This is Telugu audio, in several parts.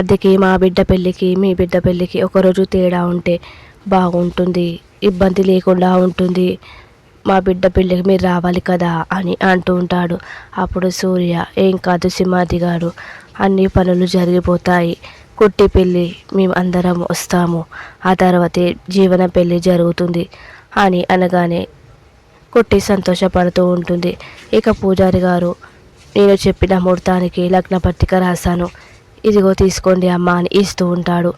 అద్దెకి మా బిడ్డ పెళ్ళికి మీ బిడ్డ పెళ్ళికి ఒకరోజు తేడా ఉంటే బాగుంటుంది, ఇబ్బంది లేకుండా ఉంటుంది. మా బిడ్డ పెళ్ళికి మీరు రావాలి కదా అని అంటూ ఉంటాడు. అప్పుడు సూర్య, ఏం కాదు సింహాద్రి గారు, అన్ని పనులు జరిగిపోతాయి. కుట్టి పెళ్ళి మేము అందరం వస్తాము, ఆ తర్వాతే జీవన పెళ్ళి జరుగుతుంది అని అనగానే కుట్టి సంతోషపడుతూ ఉంటుంది. ఇక పూజారి గారు, నేను చెప్పిన ముహూర్తానికి లగ్న పత్రిక రాశాను, ఇదిగో తీసుకోండి అమ్మ అని ఇస్తూ ఉంటాడు.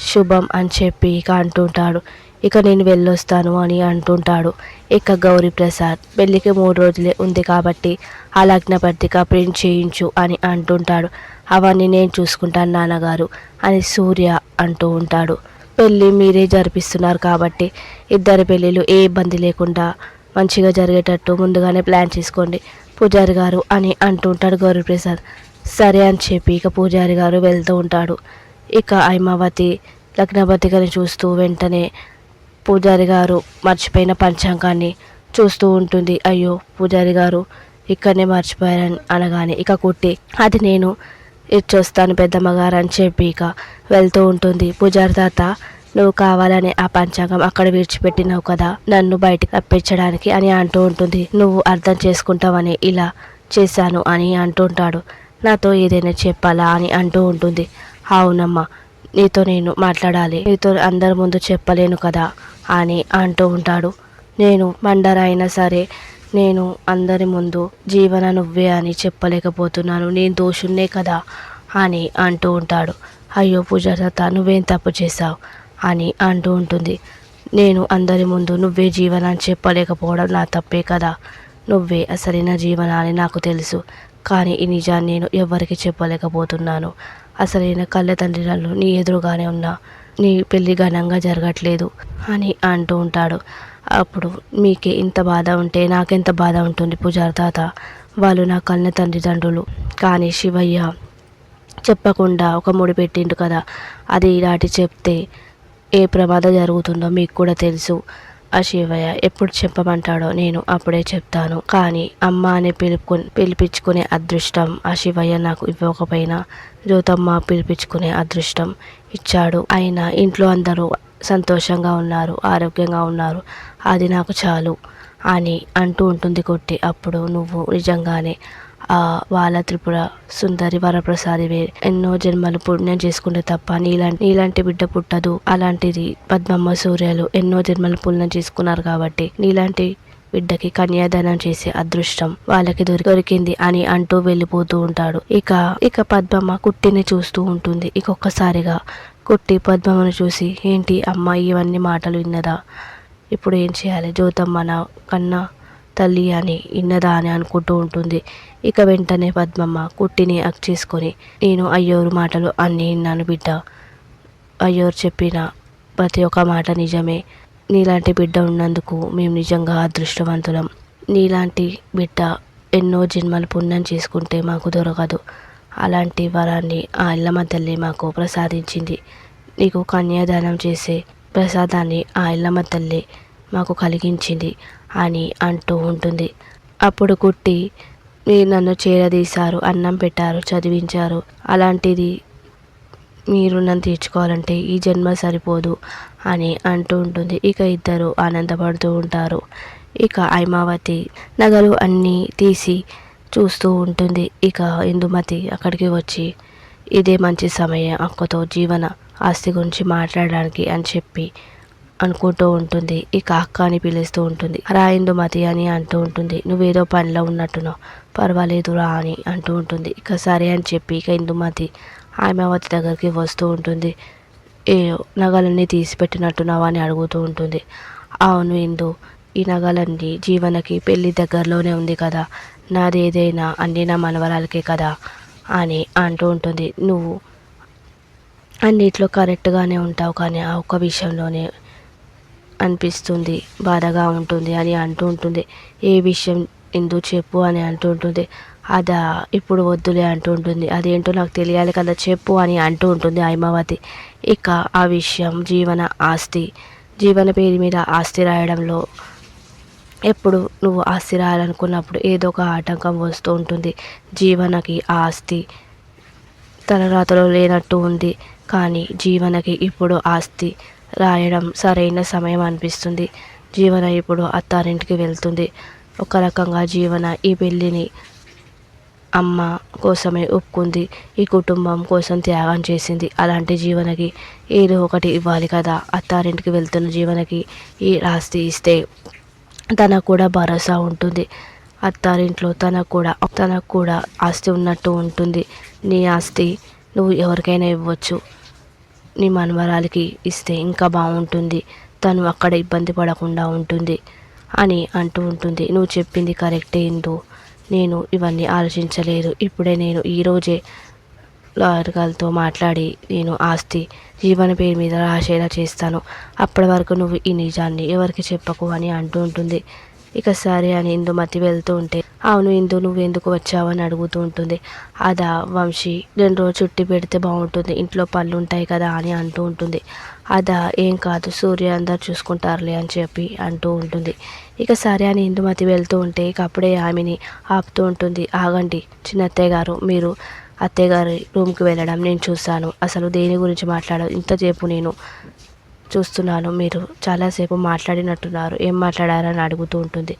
శుభం అని చెప్పి ఇక అంటుంటాడు. ఇక నేను వెళ్ళొస్తాను అని అంటుంటాడు. ఇక గౌరీ ప్రసాద్, పెళ్ళికి 3 రోజులే ఉంది కాబట్టి ఆ లగ్న పత్రిక ప్రింట్ చేయించు అని అంటుంటాడు. అవన్నీ నేను చూసుకుంటాను నాన్నగారు అని సూర్య అంటూ ఉంటాడు. పెళ్ళి మీరే జరిపిస్తున్నారు కాబట్టి ఇద్దరి పెళ్ళిళ్ళు ఏ ఇబ్బంది లేకుండా మంచిగా జరిగేటట్టు ముందుగానే ప్లాన్ చేసుకోండి పూజారి గారు అని అంటుంటాడు గౌరీప్రసాద్. సరే అని చెప్పి ఇక పూజారి గారు వెళ్తూ ఉంటాడు. ఇక హైమావతి లగ్నపత్రికని చూస్తూ వెంటనే పూజారి గారు మర్చిపోయిన పంచాంగాన్ని చూస్తూ ఉంటుంది. అయ్యో పూజారి గారు ఇక్కడనే మర్చిపోయారని అనగానే ఇక కుట్టి, అది నేను ఇచ్చొస్తాను పెద్దమ్మగారు అని చెప్పి ఇక వెళ్తూ ఉంటుంది. పూజారి తాత, నువ్వు కావాలని ఆ పంచాంగం అక్కడ విడిచిపెట్టినావు కదా నన్ను బయటకు తప్పించడానికి అని అంటూ ఉంటుంది. నువ్వు అర్థం చేసుకుంటావని ఇలా చేశాను అని అంటుంటాడు. నాతో ఏదైనా చెప్పాలా అని అంటూ ఉంటుంది. అవునమ్మా, నీతో నేను మాట్లాడాలి, నీతో అందరి ముందు చెప్పలేను కదా అని అంటూ ఉంటాడు. నేను మండర అయినా సరే నేను అందరి ముందు జీవన నువ్వే అని చెప్పలేకపోతున్నాను, నేను దోషున్నే కదా అని అంటూ ఉంటాడు. అయ్యో పూజారత, నువ్వేం తప్పు చేశావు అని అంటూ ఉంటుంది. నేను అందరి ముందు నువ్వే జీవన అని చెప్పలేకపోవడం నా తప్పే కదా, నువ్వే అసలైన జీవన అని నాకు తెలుసు, కానీ ఈ నిజాన్ని నేను ఎవరికి చెప్పలేకపోతున్నాను. అసలైన కళ్ళ తండ్రిలు నీ ఎదురుగానే ఉన్నా నీ పెళ్ళి ఘనంగా జరగట్లేదు అని అంటూ ఉంటాడు. అప్పుడు మీకే ఇంత బాధ ఉంటే నాకెంత బాధ ఉంటుంది పూజారి తాత, వాళ్ళు నా కళ్ళ తండ్రులు, కానీ శివయ్య చెప్పకుండా ఒక ముడి పెట్టిండు కదా, అది ఇలాంటి చెప్తే ఏ ప్రమాదం జరుగుతుందో మీకు కూడా తెలుసు. ఆ శివయ్య ఎప్పుడు చెప్పమంటాడో నేను అప్పుడే చెప్తాను, కానీ అమ్మ అని పిలిపించుకునే అదృష్టం ఆ శివయ్య నాకు ఇవ్వకపోయినా జ్యోతమ్మ పిలిపించుకునే అదృష్టం ఇచ్చాడు. అయినా ఇంట్లో అందరూ సంతోషంగా ఉన్నారు, ఆరోగ్యంగా ఉన్నారు, అది నాకు చాలు అని అంటూ ఉంటుంది కొట్టి. అప్పుడు నువ్వు నిజంగానే వాళ్ళ త్రిపుర సుందరి వరప్రసాదివే, ఎన్నో జన్మలు పుణ్యం చేసుకుంటే తప్ప నీలాంటి బిడ్డ పుట్టదు. అలాంటిది పద్మమ్మ సూర్యలు ఎన్నో జన్మలు పుణ్యం చేసుకున్నారు కాబట్టి నీలాంటి బిడ్డకి కన్యాదానం చేసే అదృష్టం వాళ్ళకి దొరికింది అని అంటూ వెళ్ళిపోతూ ఉంటాడు. ఇక పద్మమ్మ కుట్టిని చూస్తూ ఉంటుంది. ఇక ఒక్కసారిగా కుట్టి పద్మమ్మను చూసి, ఏంటి అమ్మాయి ఇవన్నీ మాటలు విన్నదా, ఇప్పుడు ఏం చేయాలి, జ్యోతమ్మ నా కన్నా తల్లి అని ఇన్నదా అని అనుకుంటూ ఉంటుంది. ఇక వెంటనే పద్మమ్మ కుట్టిని అక్ చేసుకొని, నేను అయ్యోరు మాటలు అన్నీ విన్నాను బిడ్డ, అయ్యోరు చెప్పిన ప్రతి ఒక్క మాట నిజమే, నీలాంటి బిడ్డ ఉన్నందుకు మేము నిజంగా అదృష్టవంతులం, నీలాంటి బిడ్డ ఎన్నో జన్మలు పుణ్యం చేసుకుంటే మాకు దొరకదు, అలాంటి వరాన్ని ఆ ఇల్లమ్మ తల్లి మాకు ప్రసాదించింది, నీకు కన్యాదానం చేసే ప్రసాదాన్ని ఆ ఇల్లమ్మ తల్లి మాకు కలిగించింది అని అంటూ ఉంటుంది. అప్పుడు కుట్టి, మీరు నన్ను చేరదీశారు, అన్నం పెట్టారు, చదివించారు, అలాంటిది మీరు నన్ను తీర్చుకోవాలంటే ఈ జన్మ సరిపోదు అని అంటూ ఉంటుంది. ఇక ఇద్దరు ఆనందపడుతూ ఉంటారు. ఇక హైమావతి నగలు అన్నీ తీసి చూస్తూ ఉంటుంది. ఇక ఇందుమతి అక్కడికి వచ్చి, ఇదే మంచి సమయం అక్కతో జీవన ఆస్తి గురించి మాట్లాడడానికి అని చెప్పి అనుకుంటూ ఉంటుంది. ఇక అక్క అని పిలుస్తూ ఉంటుంది. రా ఇందుమతి అని అంటూ ఉంటుంది. నువ్వేదో పనిలో ఉన్నట్టున్నావు, పర్వాలేదు రా అని అంటూ ఉంటుంది. ఇక సరే అని చెప్పి ఇక ఇందుమతి హైమావతి దగ్గరికి వస్తూ ఉంటుంది. ఏ నగలన్నీ తీసిపెట్టినట్టున్నావా అని అడుగుతూ ఉంటుంది. అవును ఇందు, ఈ నగలన్నీ జీవనకి పెళ్ళి దగ్గరలోనే ఉంది కదా, నాది ఏదైనా అన్నీ నా మనవరాలకే కదా అని అంటూ ఉంటుంది. నువ్వు అన్నిట్లో కరెక్ట్గానే ఉంటావు, కానీ ఆ ఒక్క విషయంలోనే అనిపిస్తుంది, బాధగా ఉంటుంది అని అంటూ ఉంటుంది. ఏ విషయం ఇందు చెప్పు అని అంటూ ఉంటుంది. అదా ఇప్పుడు వద్దులే అంటూ ఉంటుంది. అదేంటో నాకు తెలియాలి కదా, చెప్పు అని అంటూ ఉంటుంది హైమావతి. ఇక ఆ విషయం జీవన పేరు మీద ఆస్తి రాయడంలో ఎప్పుడు నువ్వు ఆస్తి రాయాలనుకున్నప్పుడు ఏదో ఒక ఆటంకం వస్తూ ఉంటుంది. జీవనకి ఆ ఆస్తి తన రాతలో లేనట్టు ఉంది. కానీ జీవనకి ఇప్పుడు ఆస్తి రాయడం సరైన సమయం అనిపిస్తుంది. జీవన ఇప్పుడు అత్తారింటికి వెళ్తుంది. ఒక రకంగా జీవన ఈ పెళ్ళిని అమ్మ కోసమే ఒప్పుకుంది. ఈ కుటుంబం కోసం త్యాగం చేసింది. అలాంటి జీవనకి ఏదో ఒకటి ఇవ్వాలి కదా. అత్తారింటికి వెళ్తున్న జీవనకి ఈ ఆస్తి ఇస్తే తనకు కూడా భరోసా ఉంటుంది. అత్తారింట్లో తనకు కూడా ఆస్తి ఉన్నట్టు ఉంటుంది. నీ ఆస్తి నువ్వు ఎవరికైనా ఇవ్వచ్చు. నీ మనవరాలికి ఇస్తే ఇంకా బాగుంటుంది. తను అక్కడ ఇబ్బంది పడకుండా ఉంటుంది అని అంటూ ఉంటుంది. నువ్వు చెప్పింది కరెక్టే ఇందు. నేను ఇవన్నీ ఆలోచించలేదు. ఇప్పుడే నేను ఈరోజే లాయర్ గారితో మాట్లాడి నేను ఆస్తి జీవన పేరు మీద రాసేలా చేస్తాను. అప్పటి వరకు నువ్వు ఈ నిజాన్ని ఎవరికి చెప్పకు అని అంటూ ఉంటుంది. ఇక సరే అని ఇందుమతి వెళ్తూ ఉంటే, అవును ఇందు నువ్వు ఎందుకు వచ్చావు అని అడుగుతూ ఉంటుంది. అదా వంశీ 2 రోజులు చుట్టి పెడితే బాగుంటుంది, ఇంట్లో పనులు ఉంటాయి కదా అని అంటూ ఉంటుంది. అదా ఏం కాదు సూర్య అందరు చూసుకుంటారులే అని చెప్పి అంటూ ఉంటుంది. ఇక సరే అని ఇందుమతి వెళ్తూ ఉంటే ఇక అప్పుడే ఆమెని ఆపుతూ ఉంటుంది. ఆగండి చిన్నత్తయ్య గారు, మీరు అత్తయ్య గారి రూమ్కి వెళ్ళడం నేను చూశాను. అసలు దేని గురించి మాట్లాడారు ఇంతసేపు నేను చూస్తున్నాను. మీరు చాలాసేపు మాట్లాడినట్టున్నారు. ఏం మాట్లాడారని అడుగుతూ ఉంటుంది.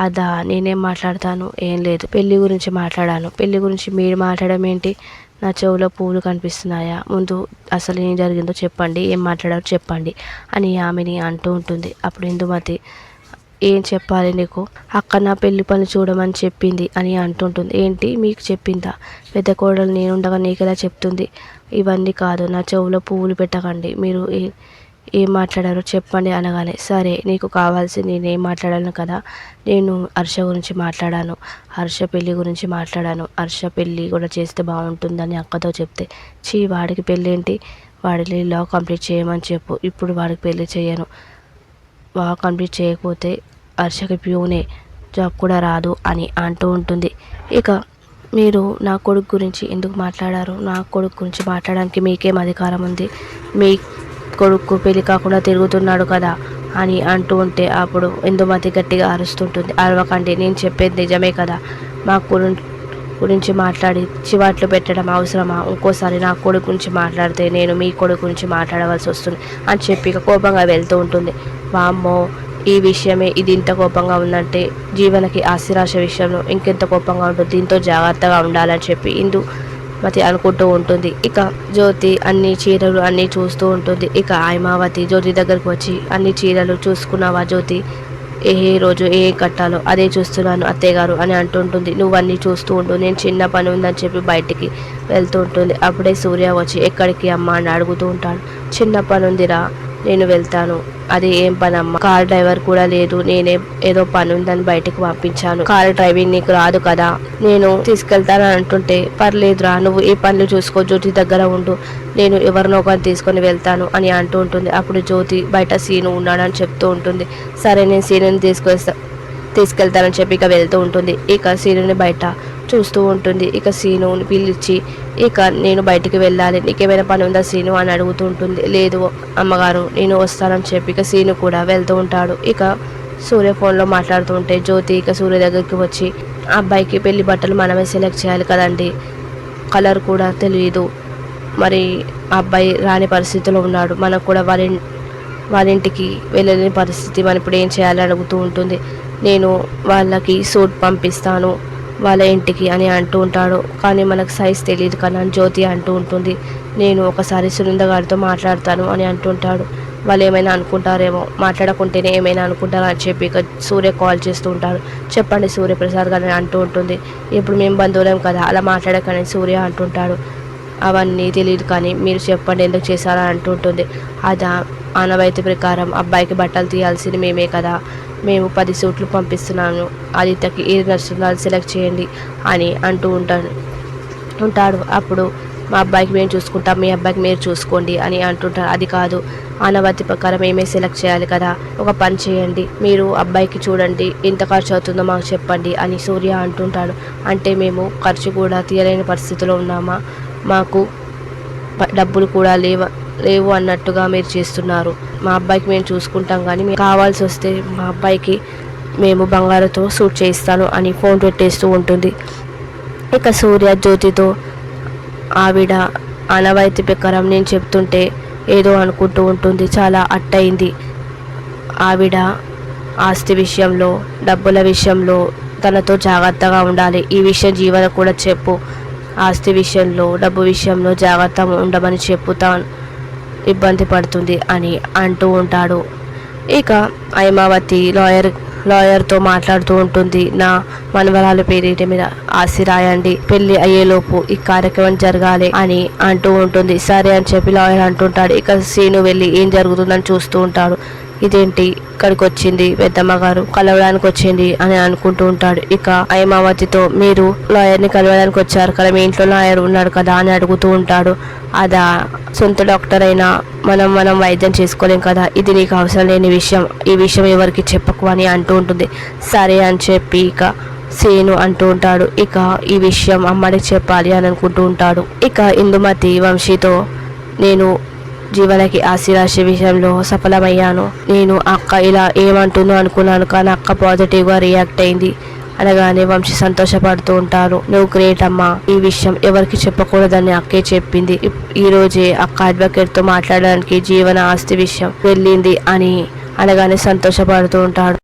అదా నేనేం మాట్లాడతాను, ఏం లేదు, పెళ్ళి గురించి మాట్లాడాను. పెళ్ళి గురించి మీరు మాట్లాడడం ఏంటి? నా చెవులో పువ్వులు కనిపిస్తున్నాయా? ముందు అసలు ఏం జరిగిందో చెప్పండి, ఏం మాట్లాడారో చెప్పండి అని ఆమెని అంటూ ఉంటుంది. అప్పుడు ఇందుమతి ఏం చెప్పాలి నీకు? అక్క నా పెళ్లి పని చూడమని చెప్పింది అని అంటుంటుంది. ఏంటి మీకు చెప్పిందా? పెద్ద కోడలు నేనుండగా నీకెలా చెప్తుంది? ఇవన్నీ కాదు, నా చెవులో పువ్వులు పెట్టకండి. మీరు ఏం మాట్లాడారో చెప్పండి అనగానే, సరే నీకు కావాల్సింది నేనేం మాట్లాడాను కదా. నేను హర్ష గురించి మాట్లాడాను, హర్ష పెళ్ళి గురించి మాట్లాడాను. హర్ష పెళ్ళి కూడా చేస్తే బాగుంటుందని అక్కతో చెప్తే, వాడికి పెళ్ళి ఏంటి, వాడి లా కంప్లీట్ చేయమని చెప్పు. ఇప్పుడు వాడికి పెళ్ళి చేయను. లా కంప్లీట్ చేయకపోతే హర్షకి ప్యూనే జాబ్ కూడా రాదు అని అంటూ ఉంటుంది. ఇక మీరు నా కొడుకు గురించి ఎందుకు మాట్లాడారు? నా కొడుకు గురించి మాట్లాడడానికి మీకేం అధికారం ఉంది? మీ కొడుకు పెళ్లి కాకుండా తిరుగుతున్నాడు కదా అని అంటూ ఉంటే అప్పుడు ఇందుమతి గట్టిగా అరుస్తుంటుంది. అరవకండి, నేను చెప్పేది నిజమే కదా. మా గురించి మాట్లాడి చివాట్లు పెట్టడం అవసరమా? ఇంకోసారి నా కొడుకు గురించి మాట్లాడితే నేను మీ కొడుకు గురించి మాట్లాడవలసి వస్తుంది అని చెప్పి కోపంగా వెళ్తూ ఉంటుంది. వామ్మో, ఈ విషయమే ఇది ఇంత కోపంగా ఉందంటే జీవనకి ఆశిరాశ విషయంలో ఇంకెంత కోపంగా ఉంటుంది. దీంతో జాగ్రత్తగా ఉండాలని చెప్పి ఇందుమతి అనుకుంటూ ఉంటుంది. ఇక జ్యోతి అన్ని చీరలు అన్నీ చూస్తూ ఉంటుంది. ఇక హైమావతి జ్యోతి దగ్గరకు వచ్చి, అన్ని చీరలు చూసుకున్నావా జ్యోతి? ఏ రోజు ఏ కట్టాలో అదే చూస్తున్నాను అత్తయ్య గారు అని అంటుంటుంది. నువ్వన్నీ చూస్తూ ఉండు, నేను చిన్న పని ఉందని చెప్పి బయటికి వెళ్తూ ఉంటుంది. అప్పుడే సూర్య వచ్చి ఎక్కడికి అమ్మ అని అడుగుతూ ఉంటాడు. చిన్న పని ఉందిరా, నేను వెళ్తాను. అది ఏం పని అమ్మ? కార్ డ్రైవర్ కూడా లేదు, నేనే ఏదో పని ఉందని బయటకు పంపించాను. కార్ డ్రైవింగ్ నీకు రాదు కదా, నేను తీసుకెళ్తానని అంటుంటే, పర్లేదురా నువ్వు ఏ పనులు చూసుకో, జ్యోతి దగ్గర ఉండు, నేను ఎవరినో ఒకరిని తీసుకొని వెళ్తాను అని అంటూ ఉంటుంది. అప్పుడు జ్యోతి బయట సీను ఉన్నాడని చెప్తూ ఉంటుంది. సరే నేను సీనుని తీసుకెళ్తానని చెప్పి ఇక వెళ్తూ ఉంటుంది. ఇక సీనుని బయట చూస్తూ ఉంటుంది. ఇక సీనుని పిలిచి, ఇక నేను బయటికి వెళ్ళాలి, నీకేమైనా పని ఉందా సీను అని అడుగుతూ ఉంటుంది. లేదు అమ్మగారు, నేను వస్తానని చెప్పి ఇక సీను కూడా వెళ్తూ ఉంటాడు. ఇక సూర్య ఫోన్లో మాట్లాడుతూ ఉంటే జ్యోతి ఇక సూర్య దగ్గరికి వచ్చి, అబ్బాయికి పెళ్లి బట్టలు మనమే సెలెక్ట్ చేయాలి కదండి, కలర్ కూడా తెలియదు, మరి అబ్బాయి రాని పరిస్థితిలో ఉన్నాడు, మనకు కూడా వాళ్ళ ఇంటికి వెళ్ళలేని పరిస్థితి, మనం ఇప్పుడు ఏం చేయాలని అడుగుతూ ఉంటుంది. నేను వాళ్ళకి సూట్ పంపిస్తాను వాళ్ళ ఇంటికి అని అంటూ ఉంటాడు. కానీ మనకు సైజ్ తెలియదు కదా అని జ్యోతి అంటూ ఉంటుంది. నేను ఒకసారి సునంద గారితో మాట్లాడతాను అని అంటుంటాడు. వాళ్ళు ఏమైనా అనుకుంటారేమో, మాట్లాడకుంటేనే ఏమైనా అనుకుంటారో అని చెప్పి ఇక సూర్య కాల్ చేస్తూ ఉంటాడు. చెప్పండి సూర్యప్రసాద్ గారు అంటూ ఉంటుంది. ఇప్పుడు మేము బంధువులేం కదా, అలా మాట్లాడకని సూర్య అంటుంటాడు. అవన్నీ తెలియదు కానీ మీరు చెప్పండి ఎందుకు చేశారని అంటుంటుంది. అదా ఆనవాయితీ ప్రకారం అబ్బాయికి బట్టలు తీయాల్సింది మేమే కదా, మేము 10 సూట్లు పంపిస్తున్నాను, ఆదిత్యకి ఏది నచ్చుతుందో అది సెలెక్ట్ చేయండి అని అంటూ ఉంటాడు. అప్పుడు మా అబ్బాయికి మేము చూసుకుంటాం, మీ అబ్బాయికి మీరు చూసుకోండి అని అంటుంటారు. అది కాదు, ఆనవాయితీ ప్రకారం మేమే సెలెక్ట్ చేయాలి కదా, ఒక పని చేయండి, మీరు అబ్బాయికి చూడండి ఎంత ఖర్చు అవుతుందో మాకు చెప్పండి అని సూర్య అంటుంటాడు. అంటే మేము ఖర్చు కూడా తీయలేని పరిస్థితిలో ఉన్నామా, మాకు డబ్బులు కూడా లేవు అన్నట్టుగా మీరు చేస్తున్నారు. మా అబ్బాయికి మేము చూసుకుంటాం, కానీ మీకు కావాల్సి వస్తే మా అబ్బాయికి మేము బంగారుతో సూట్ చేయిస్తాను అని ఫోన్ పెట్టేస్తూ ఉంటుంది. ఇక సూర్య జ్యోతితో ఆవిడ ఆనవాయితీ ప్రకారం నేను చెప్తుంటే ఏదో అనుకుంటూ ఉంటుంది. చాలా అట్టయింది. ఆవిడ ఆస్తి విషయంలో, డబ్బుల విషయంలో తనతో జాగ్రత్తగా ఉండాలి. ఈ విషయం జీవన కూడా చెప్పు. ఆస్తి విషయంలో, డబ్బు విషయంలో జాగ్రత్త ఉండమని చెప్పుతాను, ఇబ్బంది పడుతుంది అని అంటూ ఉంటాడు. ఇక హైమావతి లాయర్తో మాట్లాడుతూ ఉంటుంది. నా మనవరాలు పేరిట మీద ఆస్తి రాయండి, పెళ్లి అయ్యేలోపు ఈ కార్యక్రమం జరగాలి అని అంటూ ఉంటుంది. సరే అని చెప్పి లాయర్ అంటుంటాడు. ఇక సీను వెళ్ళి ఏం జరుగుతుందని చూస్తూ ఉంటాడు. ఇదేంటి ఇక్కడికి వచ్చింది, పెద్దమ్మ గారు కలవడానికి వచ్చింది అని అనుకుంటూ ఉంటాడు. ఇక హైమావతితో మీరు లాయర్ని కలవడానికి వచ్చారు కదా, మీ ఇంట్లో లాయర్ ఉన్నాడు కదా అని అడుగుతూ ఉంటాడు. అదా, సొంత డాక్టర్ అయినా మనం వైద్యం చేసుకోలేం కదా, ఇది నీకు అవసరం లేని విషయం, ఈ విషయం ఎవరికి చెప్పకు అని అంటూ ఉంటుంది. సరే అని చెప్పి ఇక సీను అంటూ ఉంటాడు. ఇక ఈ విషయం అమ్మడికి చెప్పాలి అని అనుకుంటూ ఉంటాడు. ఇక ఇందుమతి వంశీతో నేను జీవనకి ఆశీరాశి విషయంలో సఫలమయ్యాను. నేను అక్క ఇలా ఏమంటుందో అనుకున్నాను, కానీ అక్క పాజిటివ్గా రియాక్ట్ అయింది అనగానే వంశీ సంతోషపడుతూ ఉంటారు. నువ్వు గ్రేట్ అమ్మా, ఈ విషయం ఎవరికి చెప్పకూడదని అక్కే చెప్పింది. ఈ రోజే అక్క అడ్వకేట్తో మాట్లాడడానికి జీవన ఆస్తి విషయం వెళ్ళింది అని అనగానే సంతోషపడుతూ ఉంటాడు.